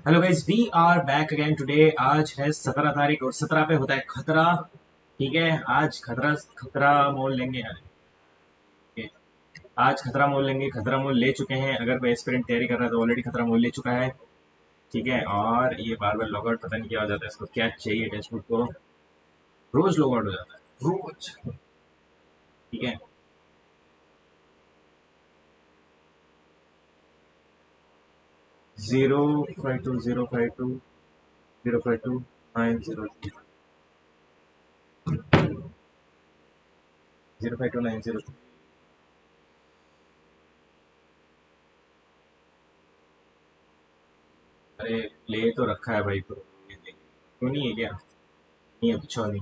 Hello guys, we are back again today. आज है 17 तारीख और 17 पे होता है खतरा। ठीक है, आज खतरा खतरा मोल लेंगे यार। ठीक है, आज खतरा मोल लेंगे। खतरा मोल ले चुके हैं। अगर कोई एस्पिरेंट तैयारी कर रहा है तो ऑलरेडी खतरा मोल ले चुका है। ठीक है, और ये बार बार लॉग आउट पता नहीं क्या हो जाता है, इसको क्या चाहिए टेक्स्ट बुक को। रोज लॉग आउट हो जाता है, रोज। ठीक है, 052 052 052 903 052 903। अरे ले तो रखा है भाई, क्यों नहीं है क्या? नहीं है, पूछो नहीं।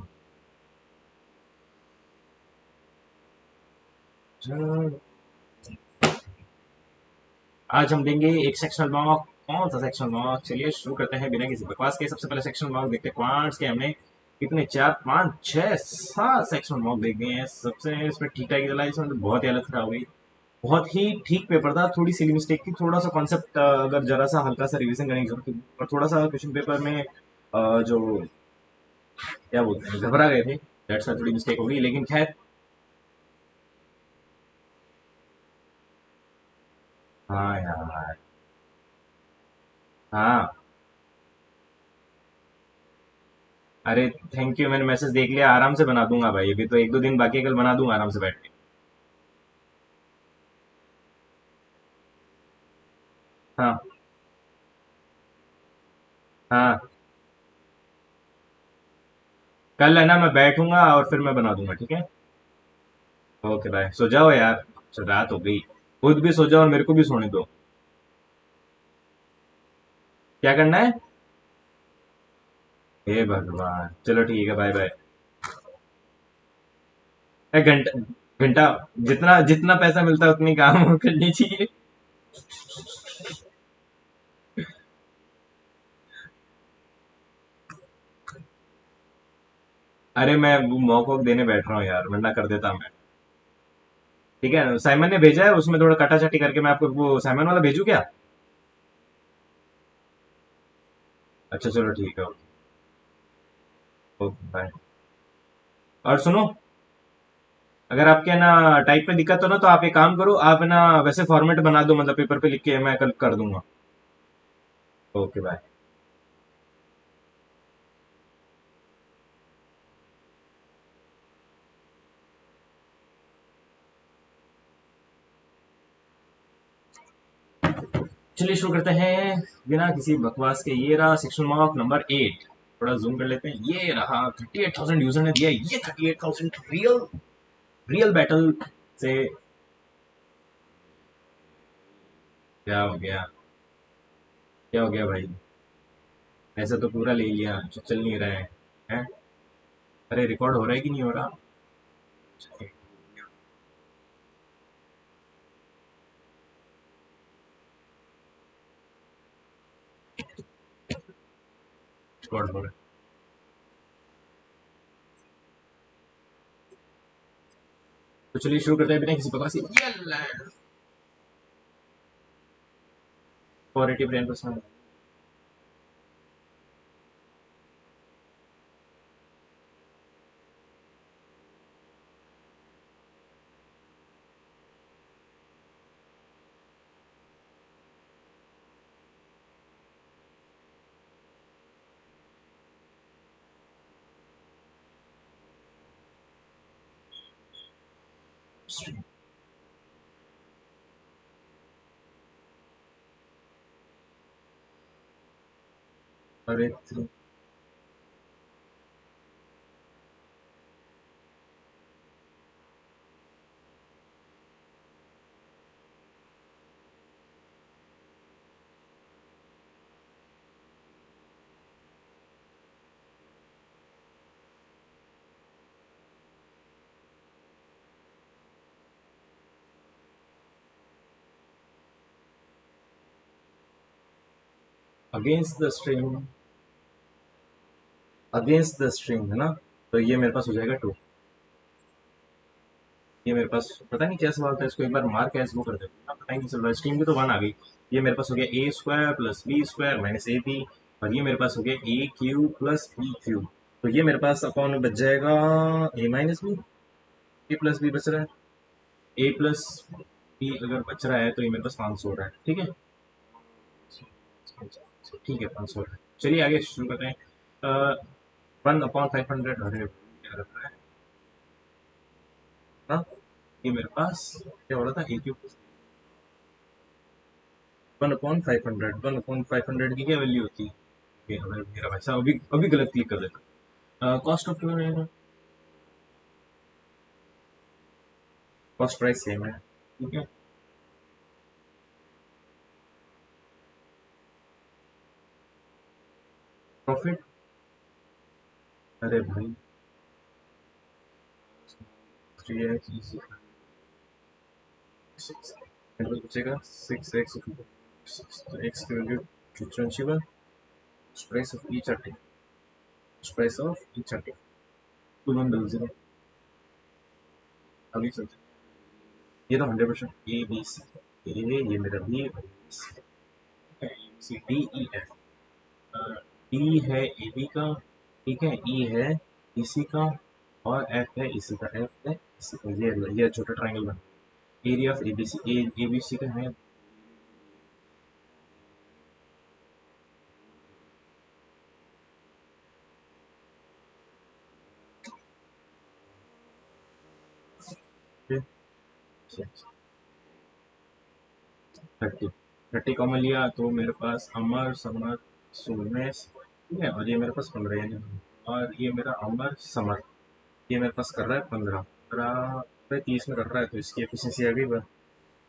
आज हम देंगे एक सेक्शनल मॉक। कौन सा सेक्शनल मॉक? चलिए शुरू करते हैं बिना किसी बकवास के। सबसे पहले सेक्शनल मॉक देखते हैं क्वांट्स के। हमने कितने, 4 5 6 7 सेक्शनल मॉक देख दिए हैं। सबसे इसमें ठीक ठाक ही चला, इसमें तो बहुत ही हालत खराब हुई। बहुत ही ठीक पेपर था, थोड़ी सी मिस्टेक थी, थोड़ा सा कॉन्सेप्ट अगर जरा सा हल्का सा रिवीजन करने की जरूरत थी, और थोड़ा सा क्वेश्चन पेपर में जो क्या बोलते हैं, घबरा गए थे। दैट्स थोड़ी मिस्टेक हो गई, लेकिन खैर। हाँ यार। हाँ। अरे थैंक यू, मैंने मैसेज देख लिया। आराम से बना दूंगा भाई, अभी तो एक दो दिन बाकी है, कल बना दूंगा आराम से बैठ के। हाँ। हाँ। कल है ना, मैं बैठूंगा और फिर मैं बना दूंगा, ठीक है। ओके बाय, सो जाओ यार। अच्छा, रात हो गई। खुद भी सो जाओ और मेरे को भी सोने दो। क्या करना है? हे भगवान, चलो ठीक है, बाय बाय। घंटा घंटा, जितना जितना पैसा मिलता है उतनी काम करनी चाहिए। अरे मैं वो मॉक वॉक देने बैठ रहा हूँ यार, वरना कर देता मैं। ठीक है, साइमन ने भेजा है, उसमें थोड़ा कटा छटी करके मैं आपको वो साइमन वाला भेजू क्या? अच्छा चलो ठीक है, ओके। Okay bye. और सुनो, अगर आपके ना टाइप में दिक्कत हो ना, तो आप एक काम करो, आप ना वैसे फॉर्मेट बना दो, मतलब पेपर पे लिख के मैं कल कर दूंगा। Okay bye. चलिए शुरू करते हैं बिना किसी बकवास के। ये रहा सेक्शन मार्क नंबर 8। थोड़ा जूम कर लेते हैं। ये रहा 38,000 यूजर ने दिया। ये 38,000 रियल रियल बैटल से। क्या हो गया? क्या हो गया भाई? ऐसा तो पूरा ले लिया, चल नहीं रहा है। हैं? अरे रिकॉर्ड हो रहा है कि नहीं हो रहा? रिकॉर्ड हो रहा है। तो चलिए शुरू करते हैं बिना किसी बकवास के। 480 अरे against the string. Against the string है ना? तो ये मेरे पास हो जाएगा 2। ये मेरे पास पता नहीं क्या सवाल था, इसको एक बार मार के वो कर देते हैं, पता ही नहीं चल रहा, स्ट्रीम की तो वन आ गई। ये मेरे पास हो गया A square plus B square minus A B, और ये मेरे पास हो गया A cube plus B cube. तो ये मेरे पास अपॉन में बच जाएगा A minus B, A plus B बच रहा है, ए प्लस बी अगर बच रहा है तो ये मेरे पास 500 हो रहा है, ठीक है। ठीक है 500 हो रहा है, चलिए आगे शुरू करते हैं। 1/500, अरे क्या रख रहा है ना, ये मेरे पास क्या हो रहा था, ए क्यू 1/500, 1/500 की क्या वैल्यू होती है, ये हमें मेरा भाई साहब अभी अभी गलत क्लिक कर देता। कॉस्ट ऑफ क्यों रहेगा, कॉस्ट प्राइस सेम है, ठीक है। प्रॉफिट, अरे भाई 3x बचेगा 6x, 6x की value differential price of each article, price of each article 2100। अभी चलते हैं। ये तो 100% ए बी सी, ये मेरा B, C D E F, D है ए बी का, ठीक है, ई है ई सी का, और एफ है ई सी का, एफ है इसी का, ये छोटा ट्राइंगल बना, area of A B C, A B C का है, थर्टी, 30 कॉमन लिया तो मेरे पास अमर समर सोमेश, ठीक है, और ये मेरे पास 15 यानी, और ये मेरा अमर समर, ये मेरे पास कर रहा है 15, 15 30 में कर रहा है, तो इसकी एफिशिएंसी आ गई बस।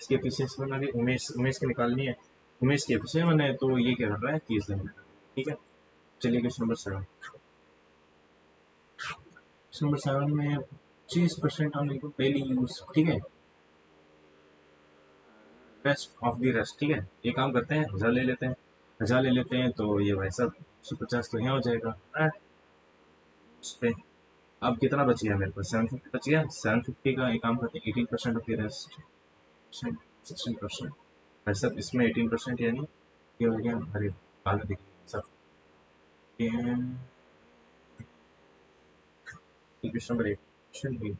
इसकी एफिशिएंसी मैंने अभी उमेश उमेश की निकालनी है, उमेश की एफिशिएंसी मैंने, तो ये क्या कर रहा है 30 दिन में, ठीक है। चलिए क्वेश्चन नंबर 7, क्वेश्चन नंबर 7 में 25% ऑन इनपुट डेली यूज, ठीक है, रेस्ट ऑफ द रेस्ट, ठीक है। ये काम करते हैं, 1000 ले लेते हैं, 1000 ले लेते हैं, तो ये भाई साहब 150 तो यहाँ हो जाएगा, उस पे अब कितना बच गया मेरे पास, 750 बच गया, 750 का एक काम करते हैं 18% ऑफ द रेस्ट, 16%, भाई साहब इसमें 18% यानी ये हो गया, अरे बाल दिख सब, ये क्वेश्चन नंबर 8, क्वेश्चन बी,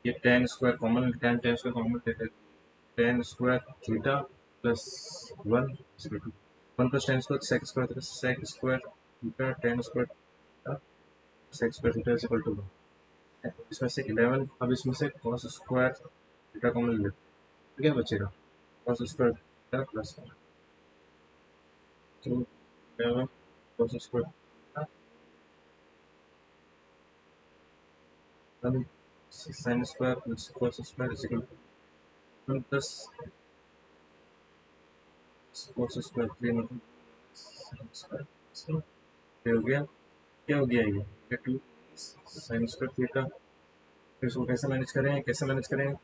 ये tan square common, tan tan square common लेते हैं, tan square theta plus 1 to 1 plus tan square sec square theta, sec square theta tan square theta, sec square theta is equal to 1, इसमें से 11, अब इसमें से cos square theta common ले लेते हैं, तो क्या बचेगा, cos square theta plus 2 11 cos square 1 sine square plus cos square is equal to 1 plus cos square 3 sine square, ये हो गया, क्या हो गया ये 2 साइन स्क्वायर थीटा, फिर इसको कैसे मैनेज करें, कैसे मैनेज करें,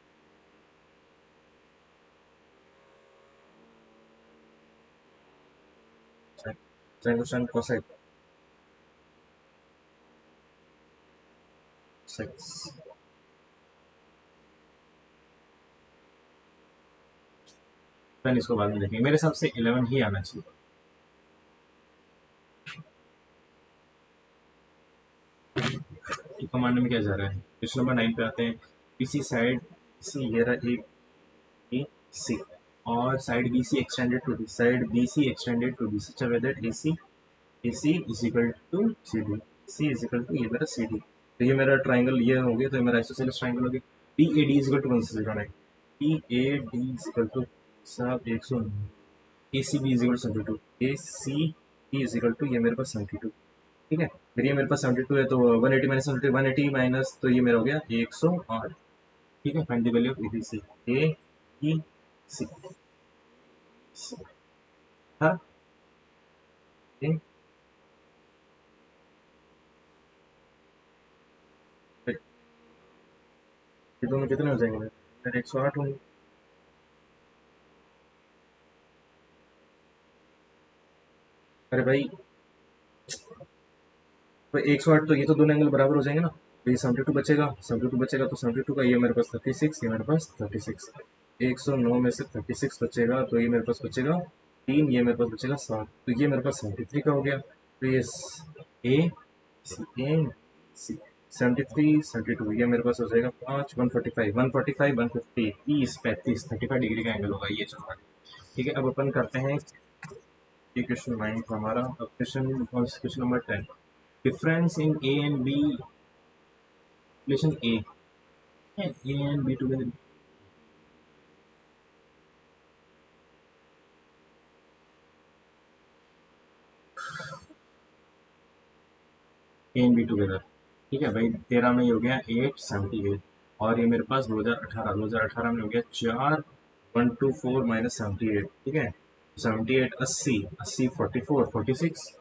sine cosine cosine six, then इसको बाद में देखेंगे, मेरे हिसाब से 11 ही आना चाहिए। कमांड में क्या जा रहा है, क्वेश्चन नंबर 9 पे आते हैं, किसी साइड सी ये रहा ए बी सी, और side B C extended to D, side B C extended to D such uh that A C is equal to C D, C is equal to ये मेरा C D, तो ये मेरा triangle ये हो गया, तो ये मेरा आइसोसेलेस ट्राइंगल हो गया, P A D is equal to 109, P A D is equal to साहब 109, A C B is equal to 72, A C B is equal to ये मेरे पास 72, ठीक है, फिर ये मेरे पास 72 है, तो 180 माइनस 72, 180 माइनस, तो ये मेरा हो गया 108, ठीक है, find the value of A B C, A B C, हाँ, ये ये दोनों कितने हो जाएंगे मेरे, 108 होंगे, अरे भाई तो 108, तो ये तो दोनों एंगल बराबर हो जाएंगे ना, तो ये 72 बचेगा, 72 बचेगा तो 72 का ये मेरे पास 36, ये मेरे पास 36, 109 में से 36 बचेगा तो ये मेरे पास बचेगा 3, ये मेरे पास बचेगा 7, तो ये मेरे पास 73 का हो गया। तो ये ए सी ए सी 73 72, ये मेरे पास हो जाएगा 5, 145 145 150, 30 35 35 डिग्री का एंगल होगा ये चल रहा है। ठीक है, अब अपन करते हैं ये क्वेश्चन 9 था हमारा। अब question number 10, difference in A and B relation A and B together, A and B together. ठीक है भाई, 13 में ये हो गया 878, और ये मेरे पास 2018 में हो गया 4 124 माइनस 78। ठीक है, 78 80 80 44 46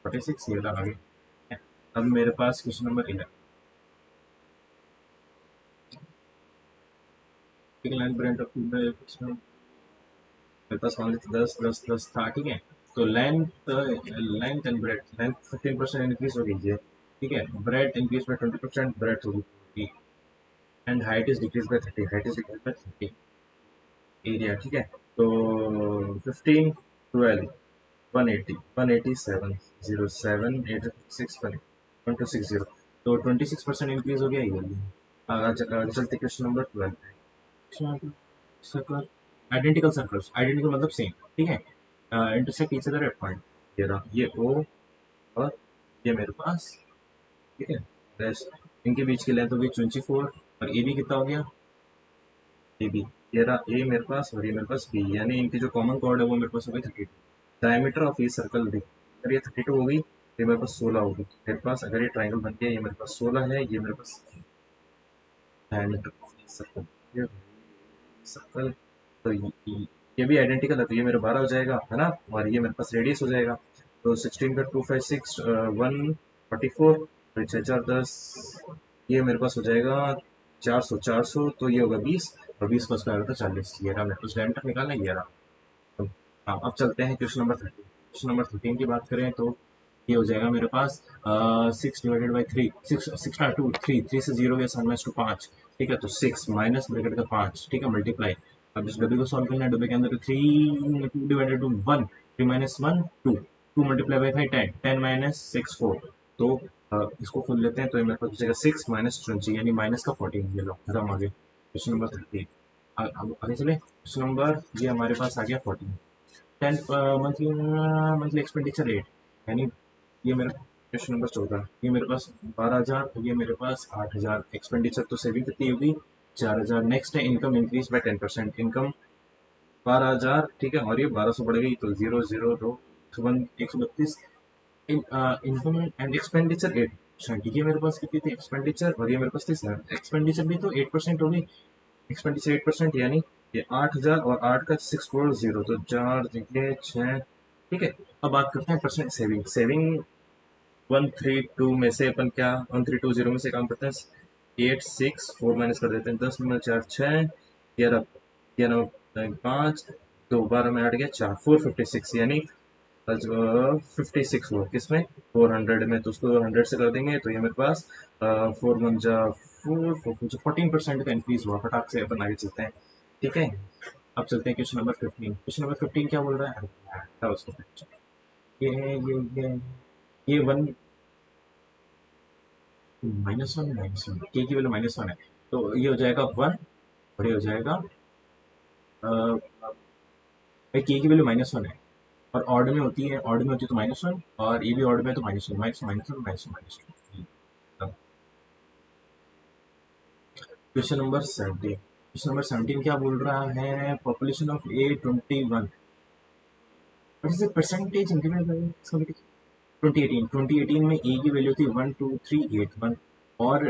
46, ये लगा गया। अब मेरे पास क्वेश्चन नंबर 11, ठीक है, लाइन ब्रेड ऑफ मेरे पास मान लीजिए 10 10 10 था। ठीक है, तो length length and bread, length 15% increase हो गई है। ठीक है, ब्रेड इंक्रीज बाय 20%, ब्रेड होगी, and height is decrease by 30, height is decrease by 30 area. ठीक है, तो 15 12 180 187 07 86 1260, तो 26% इंक्रीज हो गया ये। आगे चलते question number 12, circle, identical circles, identical मतलब सेम। ठीक है, intersect each other at point, ये रहा ये ओ और ये मेरे पास। ठीक है, रेस्ट इनके बीच की लेंथ होगी 24, और ए बी कितना हो गया, ए बी, ये रहा ए मेरे पास और ये मेरे पास बी, यानी इनकी जो कॉमन कॉर्ड है वो मेरे पास हो गई 32। डायमीटर ऑफ ये सर्कल दी, अगर ये 32 होगी तो ये मेरे पास 16 होगी मेरे पास, अगर ये ट्राइंगल बन गया ये मेरे पास 16 है, ये मेरे पास डायमीटर ऑफ सर्कल, ये सर्कल, तो ये भी आइडेंटिकल है, तो ये मेरा 12 हो जाएगा है ना, और ये मेरे पास रेडियस हो जाएगा। तो 16 का 256 144, तो 6 4 10, ये मेरे पास हो जाएगा 400 तो ये होगा 20, और 20 का स्क्वायर होता है 40, ये रहा मेरे पास डायमीटर निकालना, ये रहा। तो हाँ, अब चलते हैं क्वेश्चन नंबर 13। क्वेश्चन नंबर 13 की बात करें तो ये हो जाएगा मेरे पास 6 डिवाइडेड बाई 3, 6 से 0 गया सन टू 5। ठीक है, तो 6 माइनस ब्रैकेट का 5, ठीक है, मल्टीप्लाई। अब इस डब्बे को सॉल्व करना है, डब्बे के अंदर 3 2 divided to 1, 3 minus 1 2, 2 multiply by 5 10, 10 minus 6 4, तो इसको खोल लेते हैं, तो ये मेरे पास बचेगा 6 माइनस 20, यानी माइनस का 14, ये लो खत्म आ गया क्वेश्चन नंबर 13। आगे चले, क्वेश्चन नंबर ये हमारे पास आ गया 14, 10 मंथली मंथली एक्सपेंडिचर रेट, यानी ये मेरा क्वेश्चन नंबर 14, ये मेरे पास 12,000, ये मेरे पास 8,000, एक्सपेंडिचर तो सेविंग कितनी होगी 4,000। नेक्स्ट है इनकम इंक्रीज बाय 10%, इनकम 12,000, ठीक है, और ये 1200 बढ़ गई तो 0 0 2 132, इनकम एंड एक्सपेंडिचर 8%, ये मेरे पास कितनी थी एक्सपेंडिचर, और ये मेरे पास थी सर एक्सपेंडिचर भी तो 8% होगी, एक्सपेंडिचर 8%, यानी ये 8,000 और 8 का 640, तो 4 जगह 6। ठीक है, अब बात करते हैं परसेंट सेविंग। सेविंग 132 में से अपन क्या 1320 में से काम करते हैं 8 6 4 माइनस कर देते हैं, 10 में 4 6, 11 11 5, तो 12 में 8 गया 4 456, यानी 56 हुआ किसमें 400 में, तो उसको 100 से कर देंगे तो ये मेरे पास 14% का इंक्रीज हुआ। फटाक से अपन आगे चलते हैं। ठीक है, अब चलते हैं क्वेश्चन नंबर 15। क्वेश्चन नंबर 15 क्या बोल रहा है, क्या उसको ये 1 -1 के की वैल्यू -1 है, तो ये हो जाएगा 1, और ये हो जाएगा भाई के की वैल्यू -1 है, और ऑड में होती है, ऑड में होती है तो -1, और ये भी ऑड में है तो -1 -1 -1 क्वेश्चन नंबर 17, क्वेश्चन नंबर 17 क्या बोल रहा है, population of A 21, what is the percentage increment 2018 में ए की वैल्यू थी 12381, और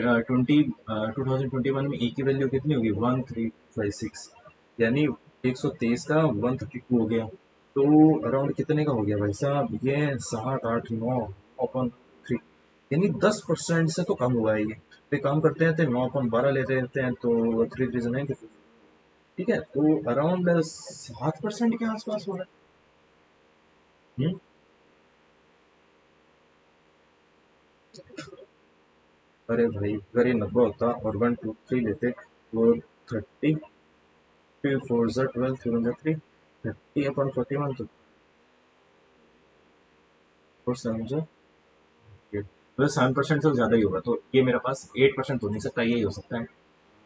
2021 में ए की वैल्यू कितनी होगी 1356, यानी 123 का 132 हो गया, तो अराउंड कितने का हो गया भाई साहब, ये 7 8 9 अपॉन 3, यानी 10% से तो कम हुआ है ये। तो एक काम करते हैं 9/12 लेते रहते हैं, तो 3 3 9, ठीक है, तो अराउंड 7% के आसपास हो रहा है। अरे भाई अगर ये 90 होता और 1 2 3 लेते वो 30 4 4 12 3 30 अपॉन 41 तो 4 7 मतलब 7% से ज़्यादा ही होगा, तो ये मेरे पास 8% तो नहीं सकता, यही हो सकता है।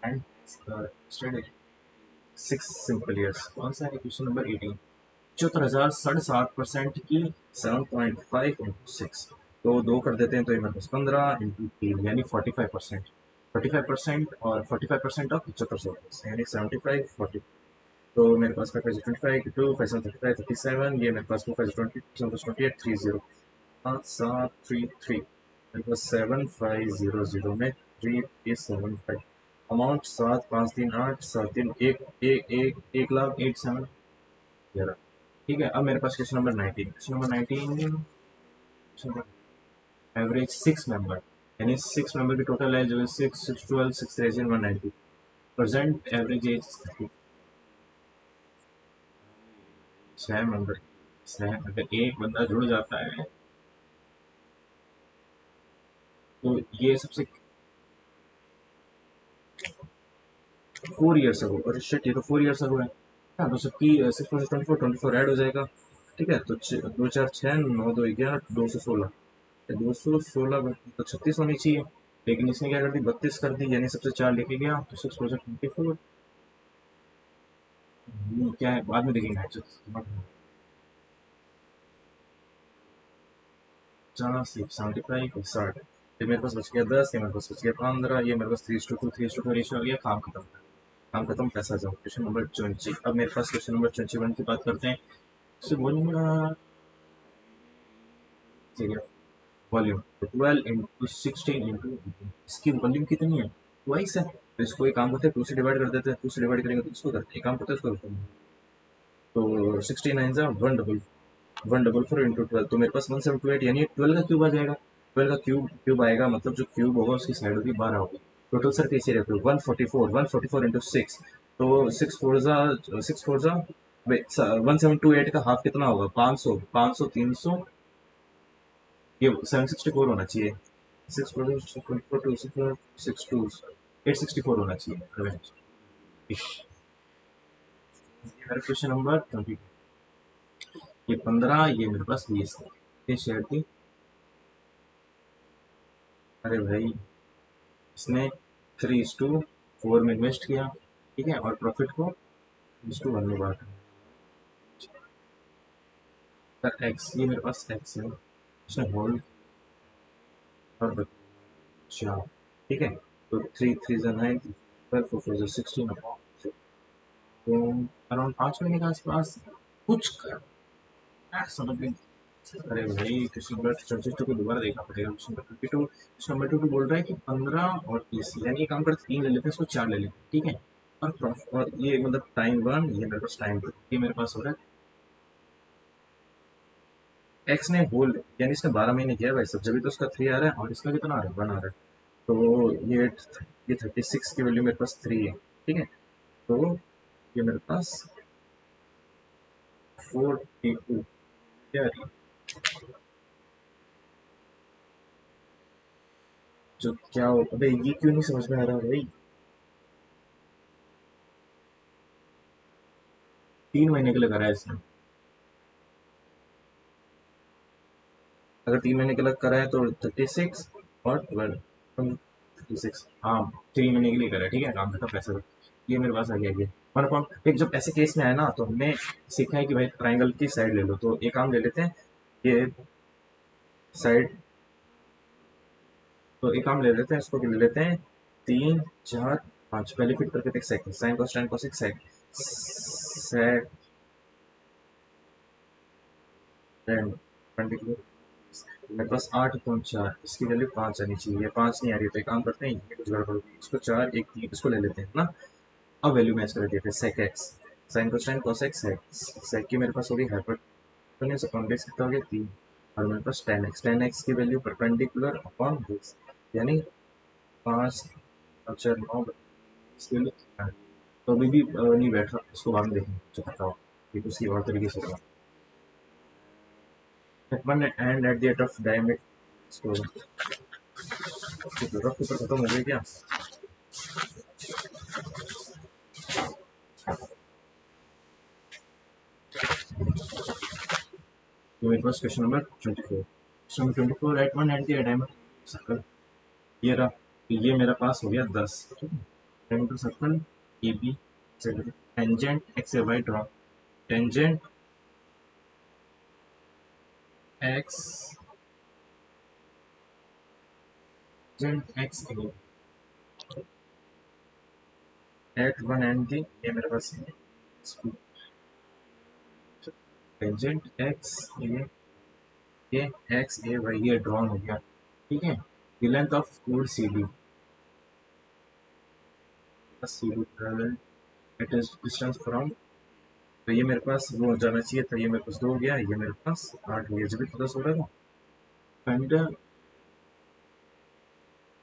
एंड स्टैंडर्ड 6 सिंपल ईयर्स कौन सा है? Question number 18। 74,7% की 7.5 इंटू 6, तो दो कर देते हैं तो ये मेरे पास 15 इंटू 3 यानी 45%। 45% और 45% ऑफ 75 यानी 75 40। तो मेरे पास 5 5 25 टू 5 7 35 37, ये मेरे पास 2 5 20 28 30 5 7 3 3 मेरे पास 7500 में 3375 अमाउंट 7 5 3 8 7 3 1 1 1 1 लाख 87 11। ठीक है, अब मेरे पास question number 19। Question number 19 average 6 member, यानी 6 मेंबर की टोटल है जो है 6 6 12 6 190। Present average age 6 member. छः अगर एक बंदा जुड़ जाता है तो ये सबसे 4 ईयर्स अगो, और शिट ये तो 4 ईयर्स अगो है। हाँ, तो सबकी 6 + 24 24 ऐड हो जाएगा। ठीक है, तो 2 4 6 9 2 11 216, 216 तो 36 होनी चाहिए, लेकिन इसने क्या कर दी 32 कर दी, यानी सबसे 4 लेके गया तो 6 + 24 क्या है बाद में देखेंगे। 75 60, ये मेरे पास बच गया 10, ये मेरे पास बच गया 15, ये मेरे पास 3:2 रेशियो आ गया। काम खत्म, काम खत्म, पैसा जाओ। Question number 20। अब मेरे पास क्वेश्चन नंबर 21 की बात करते हैं। इससे बोलूँगा वॉल्यूम 12 इंटू 16 इंटू, इसकी वॉल्यूम कितनी है? ट्वाइस है, तो इसको एक काम करते हैं 2 से डिवाइड कर देते हैं। 2 से डिवाइड करेंगे तो इसको करते हैं, एक काम करते हैं इसको करते हैं। तो 16 9 जा 1 4 तो मेरे पास 1728, यानी 12 का क्यूब आ जाएगा। 12 का क्यूब क्यूब आएगा, मतलब जो क्यूब होगा उसकी साइड होगी 12 होगी। टोटल सर कैसे रहते हो 144 इंटू 6, तो 6 4 जा 1728 का हाफ कितना होगा? 500 500 300, ये 764 होना चाहिए। 864 होना चाहिए। मेरा क्वेश्चन नंबर 20। ये 15, ये मेरे पास 20 है। ये शेयर थी। अरे भाई इसने 3:4 में इन्वेस्ट किया, ठीक है, और प्रॉफिट को 3:1 में बांटा। सर एक्स, ये मेरे पास एक्स है, इसने होल्ड और बचा, ठीक है। तो 3 3 9, 12 4 4 16, तो अराउंड 5 महीने के आसपास कुछ कर समझ में। अरे भाई क्वेश्चन नंबर 22 को दोबारा देखना पड़ेगा। क्वेश्चन नंबर 22 बोल रहा है कि 15 और 30, यानी ये काम करते 3 ले लेते हैं, इसको 4 ले लेते हैं, ठीक है। और ये मतलब टाइम 1, ये मेरे पास टाइम 2, ये मेरे पास हो रहा है एक्स ने होल्ड, यानी इसने 12 महीने किया भाई सब, जब तो उसका 3 आ रहा है और इसका कितना आ रहा है 1 आ रहा है। तो ये 36 की वैल्यू मेरे पास 3 है, ठीक है। तो ये मेरे पास 42 क्या है, जो क्या हो, अबे ये क्यों नहीं समझ में आ रहा भाई। 3 महीने के लिए करा है इसने। अगर 3 महीने के लिए करा है तो 36 और 36, हाँ 3 महीने के लिए करा है, ठीक है, काम खत्म, पैसा दो। ये मेरे पास आ गया। ये 1 एक जब ऐसे केस में आया ना तो हमने सीखा है कि भाई ट्राइंगल की साइड ले लो, तो एक काम ले लेते हैं ये साइड, तो एक काम ले लेते हैं, इसको ले लेते हैं 3 4 5, पहले फिट करके देख second sine cos tan cos sec sec मेरे पास 8.4, इसकी वैल्यू 5 आनी चाहिए, 5 नहीं आ रही, तो एक काम करते हैं ये कुछ गड़बड़ होगी, इसको 4 1 3 इसको ले लेते हैं ना। अब वैल्यू मैच कर देते हैं sec X sine cosine cosec sec, sec की मेरे पास होगी हाइपोटेन्यूज अपॉन बेस कितना हो गया 3, और मेरे पास टेन एक्स की वैल्यू परपेंडिकुलर अपॉन बेस, यानी 5 और 4 9, इसकी वैल्यू 3 है। तो अभी भी नहीं बैठ रहा, इसको बाद में देखेंगे जो पता हो, ये तो उसी और तरीके से होगा। At one end, at the end of diameter, इसको रफ पेपर खत्म हो गया क्या? तो मेरे पास question number 24, question number 24 at one end the diamond circle, ये रहा। तो ये मेरा पास हो गया 10, ठीक है। Diameter circle A B, tangent X A Y draw, tangent X, tangent X at one and the, ये मेरे पास टेंजेंट एक्स ये एक्स ए वाई ये ड्रॉन हो गया, ठीक है। द लेंथ ऑफ कोड C D, C D it is distance from, तो ये मेरे पास वो जाना चाहिए था, ये मेरे पास 2 हो गया, ये मेरे पास 8 हो गया, जब भी तो 10 हो रहा था। And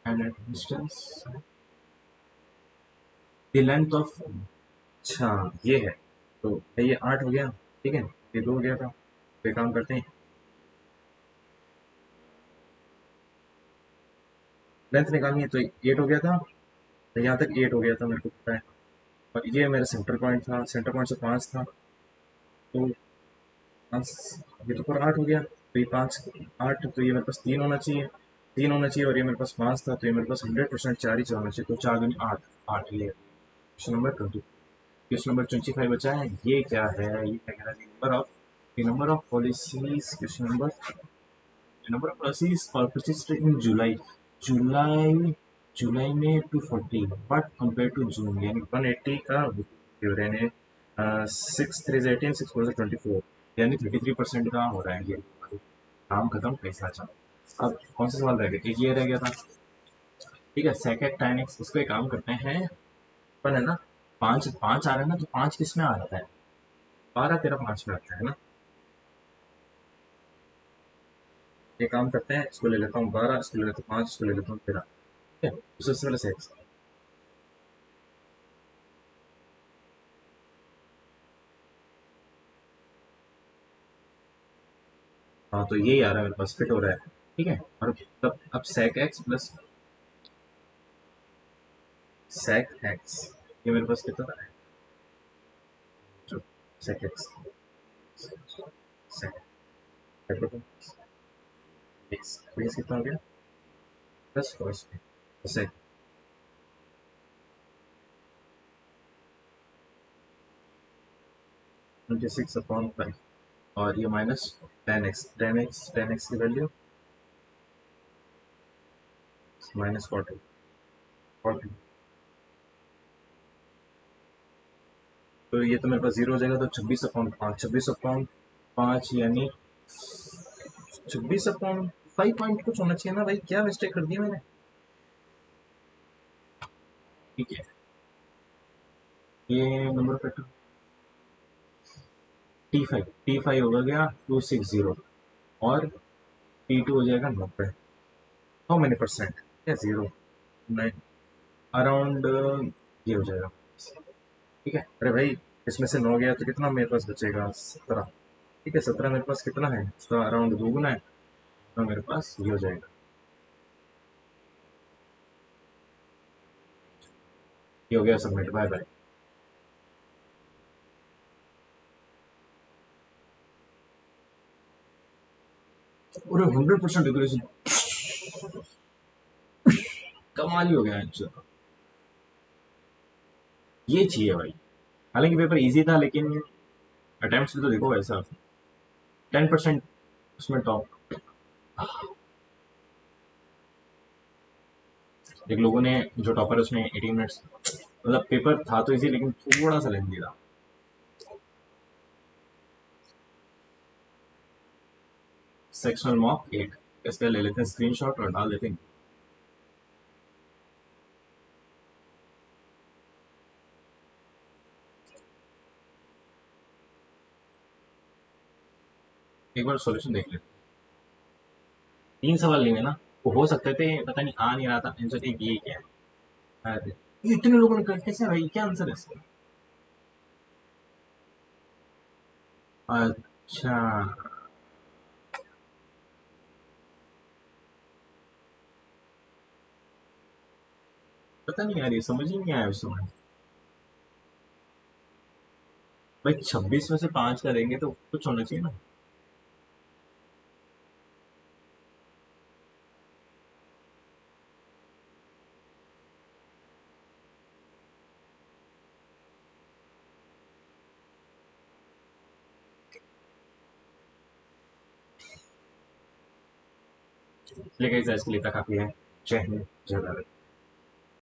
and distance the length of, अच्छा ये है, तो ये 8 हो गया, ठीक है, ये 2 हो गया था। तो एक काम करते हैं, लेंथ निकालनी है तो 8 हो गया था, तो यहाँ तक 8 हो गया था मेरे को पता है। और ये मेरा सेंटर पॉइंट था, सेंटर पॉइंट से 5 था, तो 5, ये तो पूरा 8 हो गया, तो ये 5 8, तो ये मेरे पास 3 होना चाहिए, 3 होना चाहिए, और ये मेरे पास 5 था, तो ये मेरे पास 100% 4 ही होना चाहिए, तो 4 दूनी 8, 8 ये क्वेश्चन नंबर 20। क्वेश्चन नंबर 25 बचा है, ये क्या है, ये क्या कह रहा है, number of policies, question number of policies और परचेज इन जुलाई, जुलाई जुलाई में 240, बट कंपेयर टू जून यानी 180 का यानी 6 3 18 6 24, यानी 33% का हो रहा है ये। काम खत्म, पैसा अच्छा। अब कौन सा सवाल रह गया, एक ये रह गया था, ठीक है। सेकेंड टाइम एक्स, उसको एक काम करते हैं, पर है ना, 5 5 आ रहा है ना, तो 5 किस में आ रहा है, 12 13 5 में आता है ना। ये काम करते हैं, इसको ले लेता हूँ 12, इसको ले लेता हूँ 5, इसको ले लेता हूँ 13, ठीक है। तो सबसे पहले सेक्स, हाँ तो यही आ रहा है मेरे पास, फिट हो रहा है, ठीक है। और तब अब sec X plus sec X, ये मेरे पास कितना है, जो sec X sec X, base कितना हो गया, प्लस फर्स्ट सेक 26/5, और ये माइनस 10x, 10x की वैल्यू माइनस 40, तो ये तो मेरे पास 0 हो जाएगा, तो 26/5, 26/5 यानी 26/5 पॉइंट कुछ होना चाहिए ना भाई, क्या मिस्टेक कर दी मैंने, ठीक है। ये नंबर पेट T5 होगा गया 260, और T2 हो जाएगा 90, हाउ मेनी परसेंट, या 0 9 अराउंड, ये हो जाएगा, ठीक है। अरे भाई, इसमें से 9 गया तो कितना मेरे पास बचेगा, 17, ठीक है। 17 मेरे पास कितना है, उसका अराउंड 2 गुना है, तो मेरे पास ये हो जाएगा, ये हो गया सबमिट, बाय बाय। और 100% एक्यूरेसी, कमाल ही हो गया आंसर, ये चाहिए भाई। हालांकि पेपर इजी था, लेकिन अटेम्प्ट भी तो देखो ऐसा, 10% उसमें टॉप। एक लोगों ने, जो टॉपर है उसने 18 मिनट्स, मतलब पेपर था तो इजी, लेकिन थोड़ा सा लेंदी था। सेक्शनल मॉक 8, इसका ले लेते हैं स्क्रीनशॉट और डाल देते हैं। एक बार सॉल्यूशन देख लेते हैं। 3 सवाल लेंगे ना, वो हो सकते थे, पता नहीं आ नहीं रहा था आंसर, एक ये क्या है, अरे ये इतने लोगों ने कर कैसे भाई, क्या आंसर है इसका, अच्छा पता नहीं यार, ये समझ ही नहीं आया उस समय। भाई 26 में से 5 करेंगे तो कुछ होना चाहिए ना। लेकिन आज के लिए इतना काफी है। जय हिंद, जय भारत।